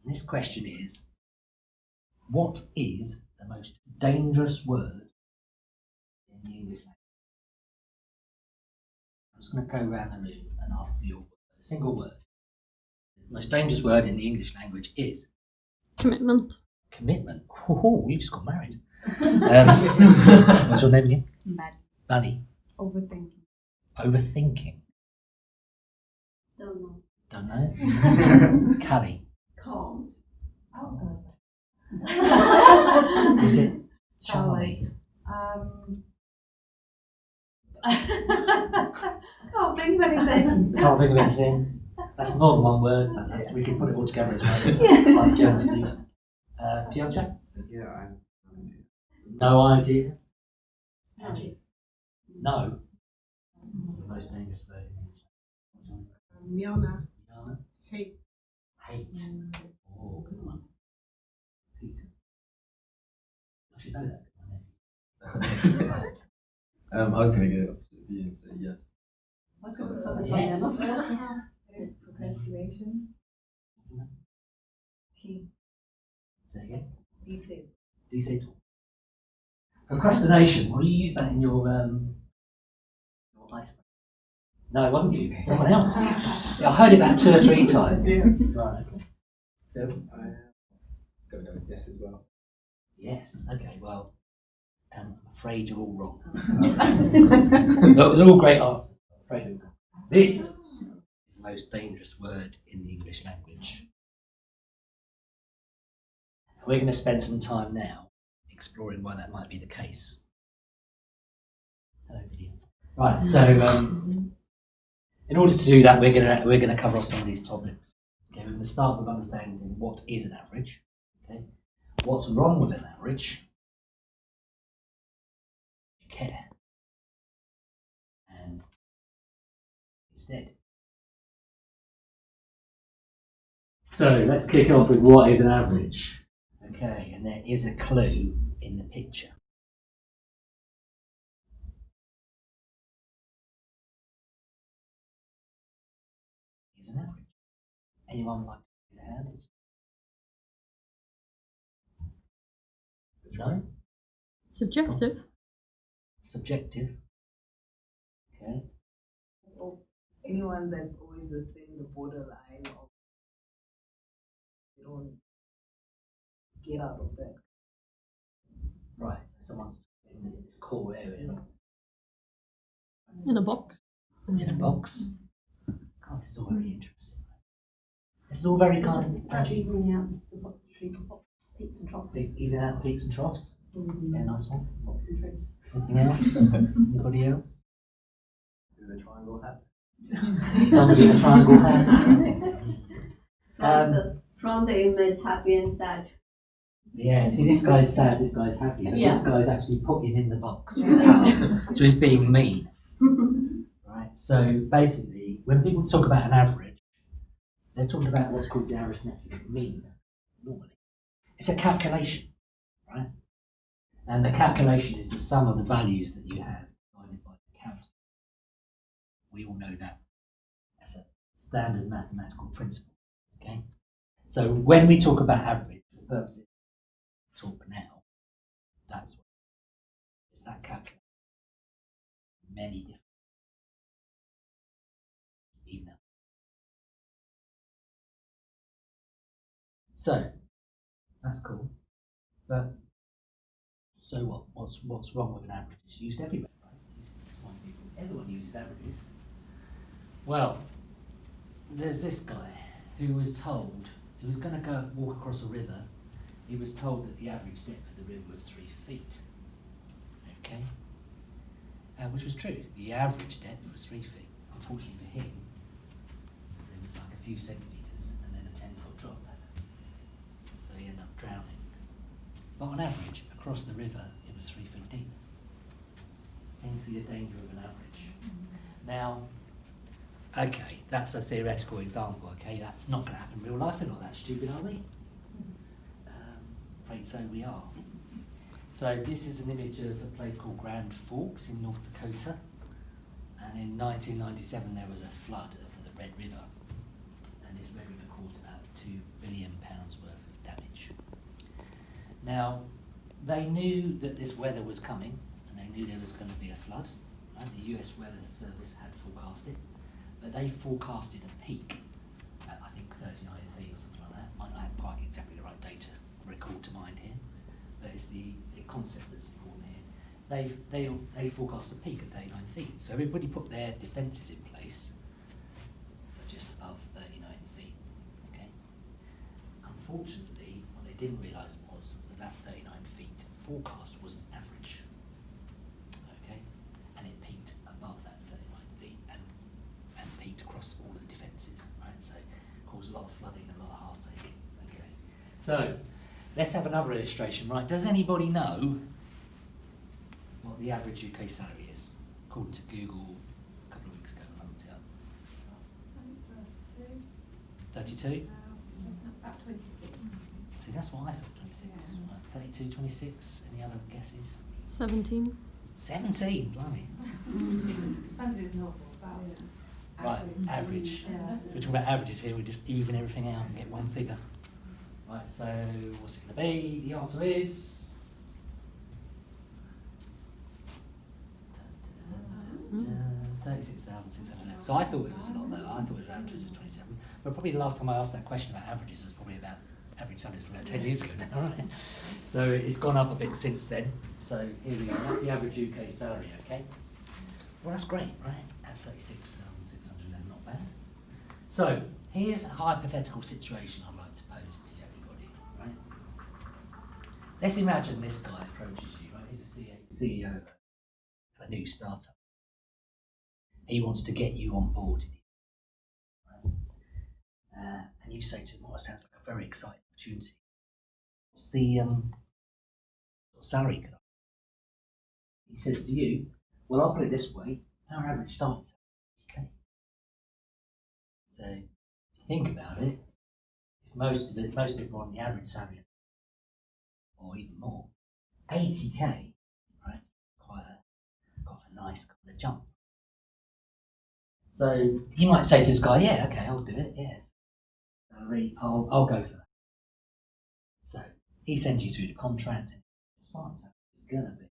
This question is, what is the most dangerous word in the English language? I'm just going to go around the room and ask for your word, a single word. The most dangerous word in the English language is Commitment. commitment. Oh, you just got married. What's your name again? Bunny. Overthinking. Overthinking. Don't know. Don't know. Cully. Calm. Is it Charlie. Can't think of anything. Can't think of anything. That's more than one word, but we can put it all together as well. Like Germans do. Piotr? Yeah, I No idea. No. No. What's the most dangerous word in English? Miana. Miana? Hate. Hate. Oh, good one. Peter. I should know that. I was going to go opposite B and say yes. What's going to So, Yes. Procrastination. T. Say again. DC. DC talk. Procrastination. Will you use that in your ice? No, it wasn't you. Someone else. Yeah, I heard it about 2 or 3 times. Yeah. Right. Okay. Phil? I'm going to go with yes as well. Yes. Okay. Well, I'm afraid you're all wrong. No, they're all great answers. I'm afraid you're wrong. This is the most dangerous word in the English language. We're going to spend some time now exploring why that might be the case. Hello, video. Right. So, in order to do that, we're going to cover off some of these topics. Okay. We're going to start with understanding what is an average. Okay. What's wrong with an average? Care. And instead. So let's kick off with what is an average. Okay, and there is a clue in the picture. Is an average. Anyone like to raise a hand? No? Subjective. Subjective. Okay. Or anyone that's always within the borderline of they don't get out of that. Right, so someone's in this core area. In a box. In a box. God, this is all very interesting. This is all very kind of Evening out the peaks and troughs. even out peaks and troughs. Yeah, nice one. Box and trees. Anything else? Anybody else? Do the triangle hat? Somebody in a triangle hat? From the image, happy and sad. Yeah, see, this guy's sad, this guy's happy, but Yeah. this guy's actually put him in the box. So he's being mean. Right, so basically, when people talk about an average, they're talking about what's called the arithmetic mean, normally. It's a calculation, right? And the calculation is the sum of the values that you have divided by the count. We all know that as a standard mathematical principle, okay? So when we talk about average, for purposes of talk now, that's what it's that calculation. Many different even. So that's cool. But so what? What's wrong with an average? It's used everywhere, right? Everyone uses averages. Well, there's this guy who was told he was going to go walk across a river. He was told that the average depth of the river was 3 feet. Okay, which was true. The average depth was 3 feet. Unfortunately for him, there was like a few centimetres and then a 10-foot drop. So he ended up drowning. But on average, across the river, it was 3 feet deep. You can see the danger of an average. Now, okay, that's a theoretical example, okay? That's not going to happen in real life. We're not that stupid, are we? Afraid so we are. So this is an image of a place called Grand Forks in North Dakota. And in 1997 there was a flood of the Red River. And this Red River caused about £2 billion Now, they knew that this weather was coming, and they knew there was going to be a flood. Right? The US Weather Service had forecasted, but they forecasted a peak at, I think, 39 feet or something like that. Might not have quite exactly the right data recalled to mind here, but it's the concept that's important here. They forecast a peak at 39 feet, so everybody put their defences in place for just above 39 feet. Okay. Unfortunately, what they didn't realise was that 39 feet forecast was an average. Okay, and it peaked above that 39 feet and peaked across all of the defences. Right, so it caused a lot of flooding and a lot of heartache. Okay, so let's have another illustration. Right, does anybody know what the average UK salary is? According to Google a couple of weeks ago, I looked it up. 32? About 26. See, that's what I thought, 26. Yeah. Right, 32, 26. Any other guesses? 17. 17, blimey. Depends if it's north or south. Right, average. Yeah. We're talking about averages here, we just even everything out and get one figure. Right, so what's it going to be? The answer is... 36,600. So I thought it was a lot lower. I thought it was around 27. But probably the last time I asked that question about averages was probably about average salaries about 10 years ago now, right? So it's gone up a bit since then. So here we are. That's the average UK salary, okay? Well, that's great, right? At 36,600, then not bad. So here's a hypothetical situation I'd like to pose to everybody, right? Let's imagine this guy approaches you, right? He's a CEO of a new startup. He wants to get you on board. Right? And you say to him, "Oh, it sounds like a very exciting opportunity. What's the salary could I?" He says to you, "Well, I'll put it this way: our average starting salary is 80K." So, if you think about it, most people on the average salary, or even more, 80K, right? Quite a nice kind of jump. So you might say to this guy, "Yeah, okay, I'll do it. Yes, salary, I'll go for that." So he sends you through the contract, and starting salary is gonna be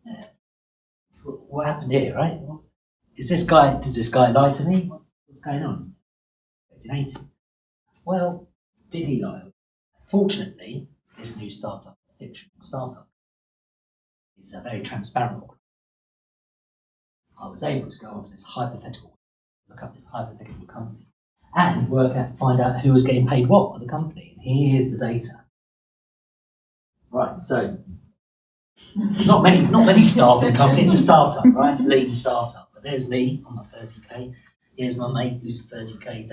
30K. What happened here, right? Does this guy lie to me? What's going on? 80. Well, did he lie? Fortunately, this new startup, fictional startup, is a very transparent one. I was able to go onto this look up this hypothetical company, and find out who was getting paid what at the company. And here's the data. Right, so not many staff in the company. It's a startup, right? It's a lean startup. But there's me on my 30K. Here's my mate who's 30K,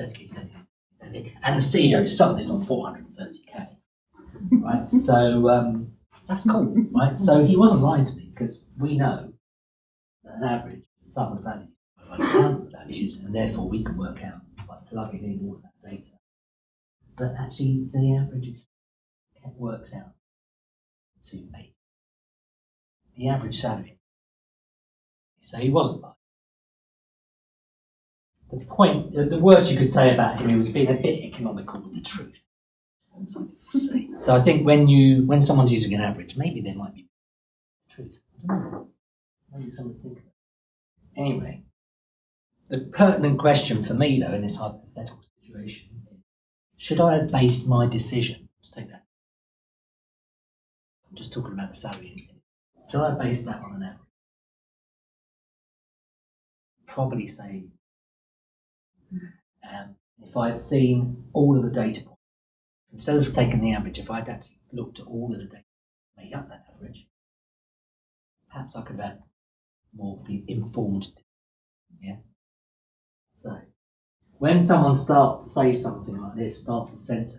and the CEO is something on 430K. Right, so that's cool, right? So he wasn't lying to me, because we know that an average is the sum of values by count values, and therefore we can work out by plugging in all of that data. But actually, the average works out to 8. The average salary. So he wasn't lying. The worst you could say about him, he was being a bit economical with the truth. Some people say. So I think when someone's using an average, maybe there might be truth. I don't know. Maybe someone think about it. Anyway, the pertinent question for me, though, in this hypothetical situation is, should I have based my decision to take that? I'm just talking about the salary. Should I base that on an average? Probably say, if I had seen all of the data points, instead of taking the average, if I'd actually looked at all of the data made up that average, perhaps I could have had more informed. Yeah. So, when someone starts to say something like this, starts a sentence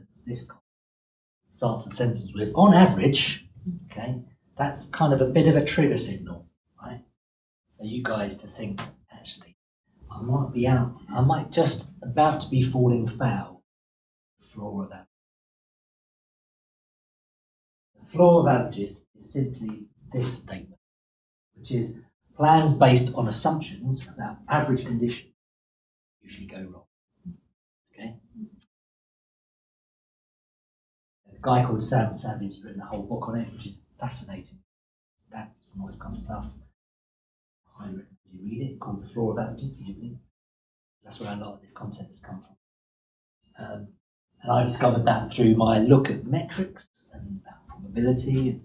with "on average," okay, that's kind of a bit of a trigger signal, right? For you guys to think, actually, I might just about to be falling foul of the flaw of averages. The flaw of averages is simply this statement, which is plans based on assumptions about average conditions usually go wrong. guy called Sam Savage has written a whole book on it, which is fascinating. Stats and all this kind of stuff. I highly recommend you read it, called The Flaw of Averages, would you believe? That's where a lot of this content has come from. And I discovered that through my look at metrics and probability.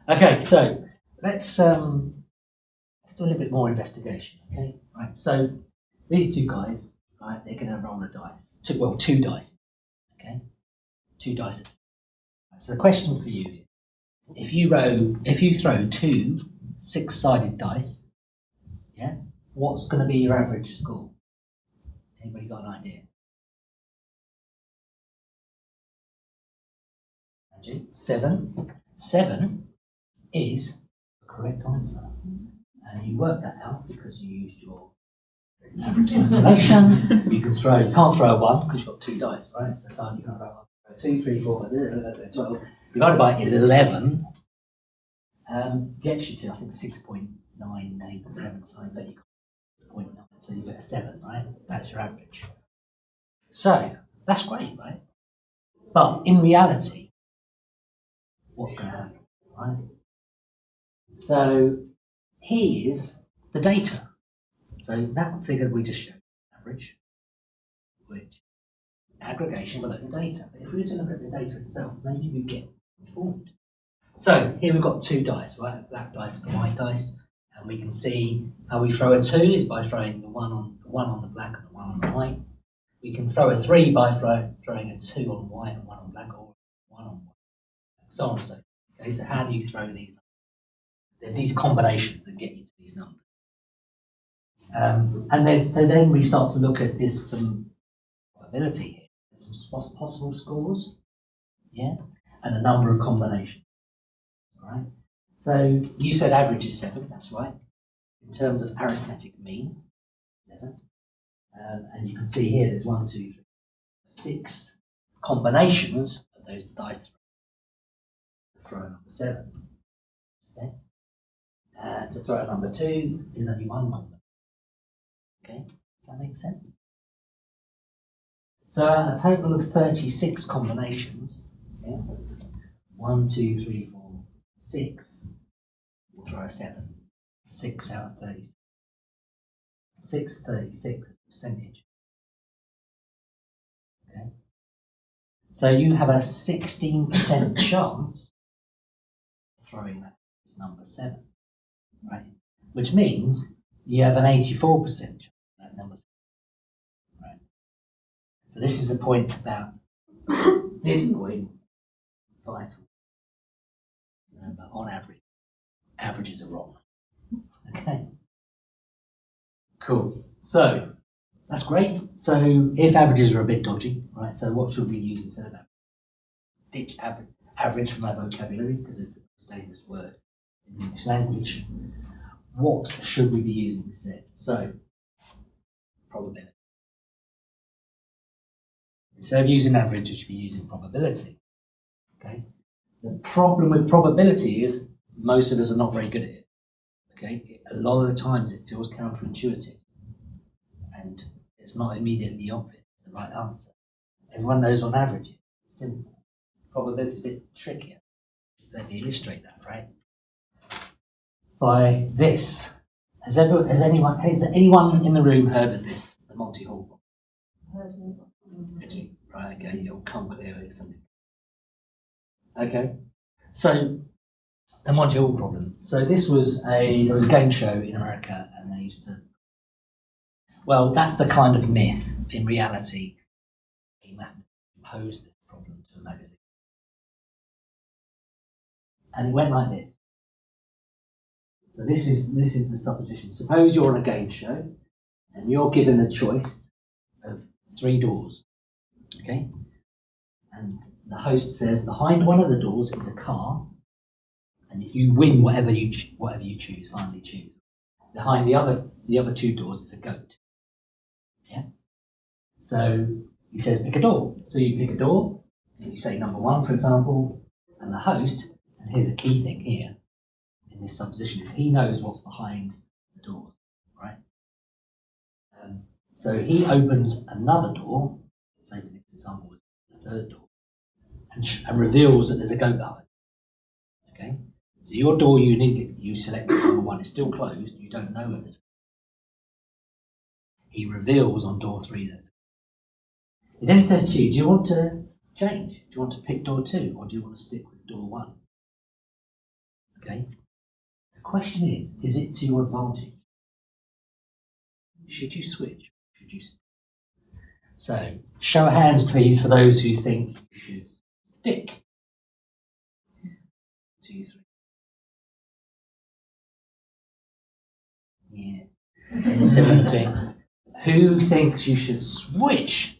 Okay, so let's do a little bit more investigation. Okay, right. So these two guys, right, they're going to roll a dice. Two dice. Okay, two dice. So the question for you is, if you throw two 6-sided dice, yeah, what's going to be your average score? Anybody got an idea? Angie? 7. 7 is the correct answer. And you work that out because you used your average calculation. You can't throw a 1 because you've got 2 dice, right? So it's only you can throw 2, 3, 4, 5, 12. Divided by 11 gets you to, I think, 6.987 or something, but you got 0.9, so you get a 7, right? That's your average. So that's great, right? But in reality, what's going to happen, right? So here's the data. So that figure we just showed, average, which aggregation below the data. But if we were to look at the data itself, maybe we get informed. So here we've got 2 dice, right? A black dice and a white dice. And we can see how we throw a 2 is by throwing the one on the black and the 1 on the white. We can throw a 3 by throwing a 2 on white and 1 on black, or 1 on white, so on and so forth. Okay, so how do you throw these numbers? There's these combinations that get you to these numbers. So then we start to look at this some probability here. There's some possible scores, yeah, and a number of combinations. All right. So you said average is 7. That's right. In terms of arithmetic mean, 7. And you can see here there's 1, 2, 3, 6 combinations of those dice to throw a number 7. Okay. And to throw a number 2 is only 1 number. Okay, does that make sense? So a total of 36 combinations. Yeah? 1, 2, 3, 4, 6. We'll throw a 7. 6 out of 36. 636 percentage. Okay. So you have a 16% chance of throwing that number 7, right? Which means you have an 84% chance of that number 7, right? So this is the point about this point vital. Remember, on average, averages are wrong. Okay. Cool. So that's great. So if averages are a bit dodgy, right? So what should we use instead of that? Ditch average from our vocabulary because it's a dangerous word in the English language. What should we be using instead? So probability. Instead of using average, you should be using probability. Okay. The problem with probability is most of us are not very good at it. Okay. A lot of the times it feels counterintuitive, and it's not immediately obvious the right answer. Everyone knows on average it's simple. Probability is a bit trickier. Let me illustrate that, right? By this. Has anyone in the room heard of this? The Monty Hall? Right, okay, you'll come clear with something. Okay. So the Monty Hall problem. So there was a game show in America, and they used to. Well, that's the kind of myth. In reality, a mathematician posed this problem to a magazine, and it went like this. So this is the supposition. Suppose you're on a game show, and you're given a choice of 3 doors. Okay, and the host says behind one of the doors is a car, and you win whatever you choose. Finally, choose. Behind the other 2 doors is a goat. Yeah. So he says pick a door. So you pick a door, and you say number 1, for example, and the host. And here's a key thing here in this supposition is he knows what's behind the doors, right? So he opens another door, say for this example was the third door, and reveals that there's a goat behind. Okay? So your door you selected number 1 is still closed, you don't know whether it's. He reveals on door 3 that. He then says to you, do you want to change? Do you want to pick door 2 or do you want to stick with door 1? Okay? The question is it to your advantage? Should you switch? Should you stick? So, show of hands please for those who think you should stick. 2, 3. Yeah. Similar thing. Who thinks you should switch?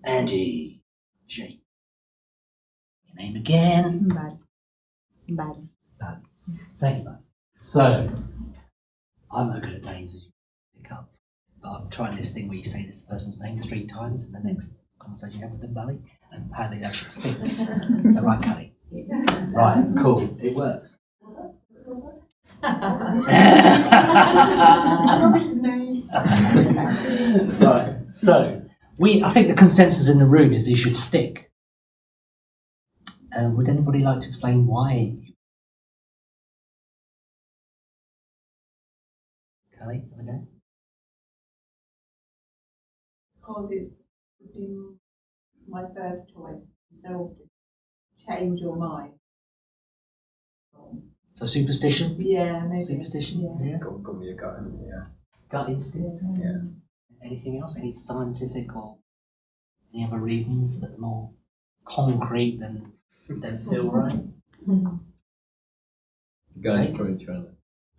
Angie. Jake. Your name again? Bad. Thank you, mate. So, I'm not good at names as you pick up, but I'm trying this thing where you say this person's name 3 times in the next conversation you have with them, Bally, and how they actually speaks. Is that right, Kelly? Right, cool. It works. Right, so I think the consensus in the room is you should stick. Would anybody like to explain why? Kelly, okay. Because it's been my first choice, so change your mind. So superstition? Yeah, maybe. Superstition? Yeah. Got me a gut, yeah. Gut instinct? Yeah. Anything else? Any scientific or any other reasons that are more concrete than don't feel right? The guy's probably trying to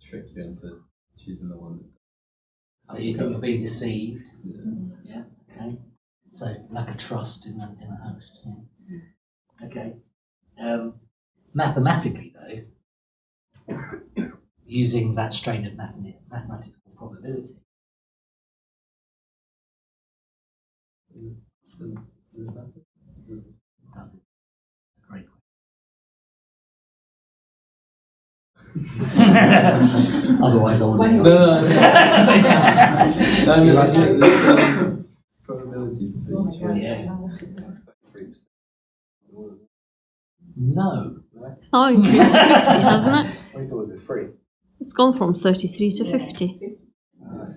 trick you into choosing the one that. So you think you're being deceived? Yeah. Okay. So lack of trust in the host. Yeah. Okay. Mathematically, though, using that strain of mathematical probability. Does it matter? Does it? Does it? It's a great question. Otherwise, I would. No, I mean, like, there's probability for each one. Yeah. 3%. No. It's now increased to 50, hasn't it? I thought was it free? It's gone from 33 to 50.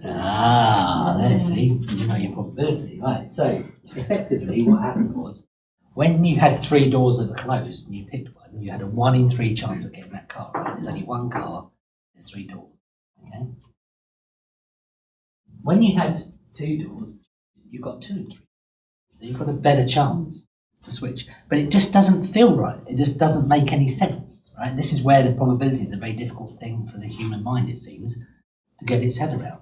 There, see, you know your probability, right? So, effectively, what happened was, when you had 3 doors that were closed and you picked one, you had a 1 in 3 chance of getting that car right. There's only 1 car, there's 3 doors. Okay. When you had 2 doors, you got 2 in 3. So you've got a better chance to switch, but it just doesn't feel right. It just doesn't make any sense, right? This is where the probability is a very difficult thing for the human mind, it seems, to get its head around.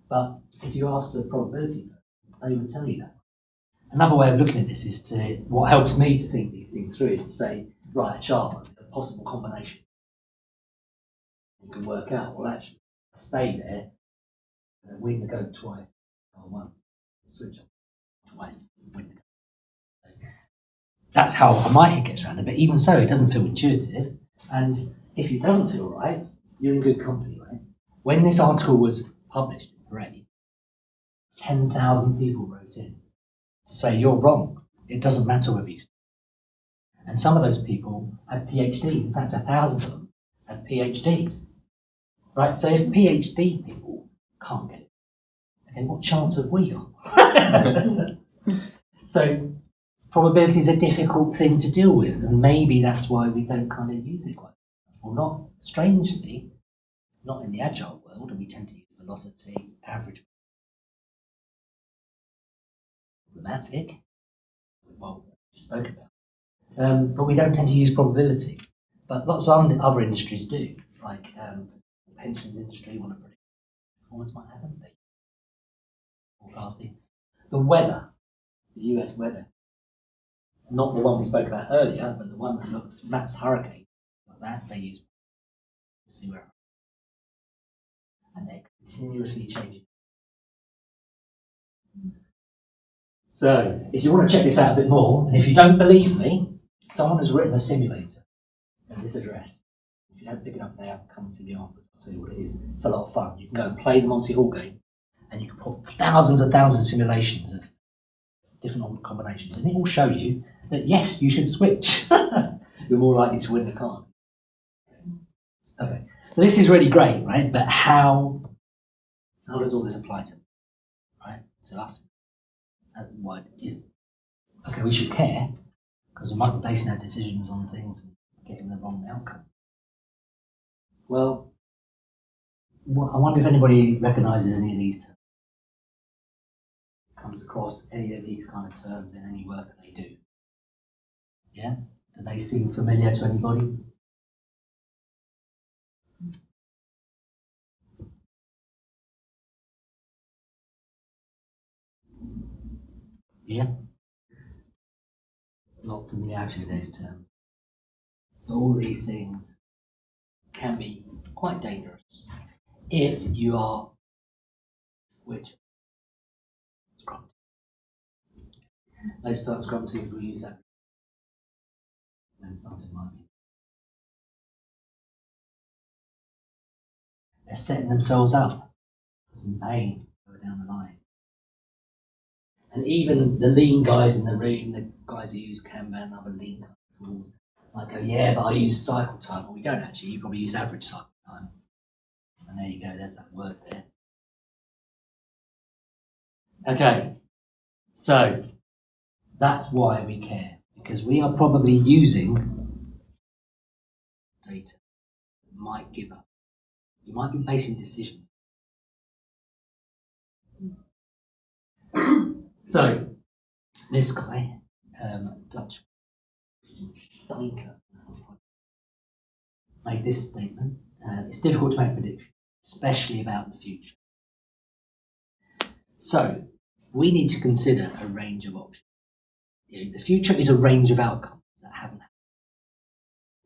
But if you ask the probability, they would tell you that. Another way of looking at this is what helps me to think these things through is to say, write a chart, a possible combination. You can work out, well, actually, I stay there, and then win the goat twice, or once, switch on twice, win the goat. So that's how my head gets around it, but even so, it doesn't feel intuitive. And if it doesn't feel right, you're in good company, right? When this article was published in Parade, 10,000 people wrote in to say you're wrong. It doesn't matter whether you. And some of those people had PhDs. In fact, 1,000 of them had PhDs. Right? So if PhD people can't get it, okay, what chance have we got? So probability is a difficult thing to deal with, and maybe that's why we don't kind of use it quite much. Well, not strangely, not in the agile world, and we tend to use velocity, average, problematic, well, just spoke about. But we don't tend to use probability. But lots of other industries do, like the pensions industry want to predict performance might happen. They forecasting the weather, the US weather, not the one we spoke about earlier, but the one that maps hurricanes like that. They use to see where, and they're continuously changing. So, if you want to check this out a bit more, and if you don't believe me, someone has written a simulator at this address. If you don't pick it up now, come and see me afterwards. I'll tell you what it is. It's a lot of fun. You can go and play the Monty Hall game, and you can put thousands and thousands of simulations of different combinations, and it will show you that yes, you should switch. You're more likely to win the card. Okay, so this is really great, right? But how does all this apply to, right? To us? Why? Okay, we should care because we might be basing our decisions on things and getting the wrong outcome. Well, I wonder if anybody recognises any of these terms, comes across any of these kind of terms in any work that they do. Yeah? Do they seem familiar to anybody? Yeah? A lot of familiarity with those terms. So all these things can be quite dangerous if you are which scrum. Most start scrum teams will use that when something might be. They're setting themselves up for some pain further down the line. And even the lean guys in the room, the guys who use Kanban, other lean tools, might go, yeah, but I use cycle time. Well, we don't actually, you probably use average cycle time. And there you go, there's that word there. Okay, so that's why we care, because we are probably using data that might give us, you might be basing decisions. So, this guy, Dutch Steinker, made this statement. It's difficult to make predictions, especially about the future. So, we need to consider a range of options. The future is a range of outcomes that haven't happened.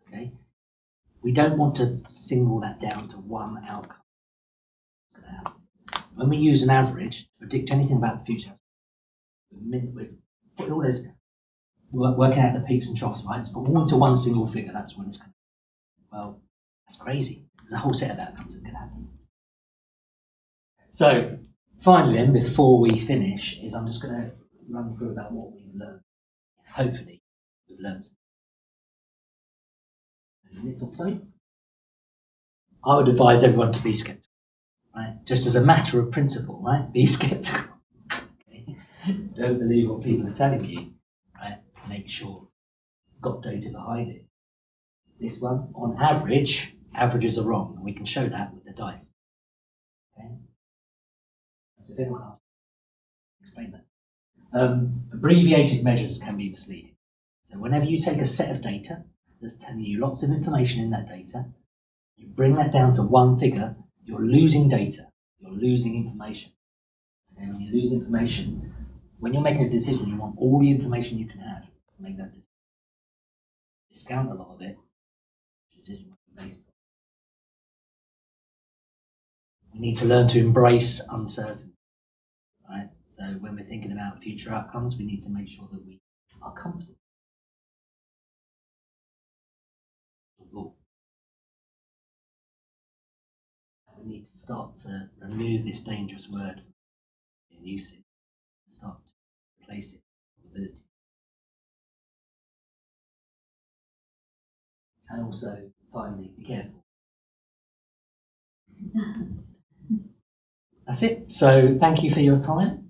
Okay? We don't want to single that down to one outcome. When we use an average to predict anything about the future, we're putting all this, working out the peaks and troughs, right? But all into one single figure, that's when it's going to happen. Well, that's crazy. There's a whole set of outcomes that could happen. So, finally, then, before we finish, is I'm just going to run through about what we've learned. Hopefully, we've learned something. Minutes or so. I would advise everyone to be skeptical, right? Just as a matter of principle, right? Be skeptical. Okay? Don't believe what people are telling you, right? Make sure you've got data behind it. This one, on average, averages are wrong, and we can show that with the dice. Okay? So if anyone asks, explain that. Abbreviated measures can be misleading. So whenever you take a set of data that's telling you lots of information in that data, you bring that down to one figure, you're losing data, you're losing information. Okay? When you lose information, when you're making a decision, you want all the information you can have to make that decision. Discount a lot of it, the decision must be based on. We need to learn to embrace uncertainty. Right? So when we're thinking about future outcomes, we need to make sure that we are comfortable. We need to start to remove this dangerous word in usage and start to replace it with probability. And also, finally, be careful. That's it. So thank you for your time.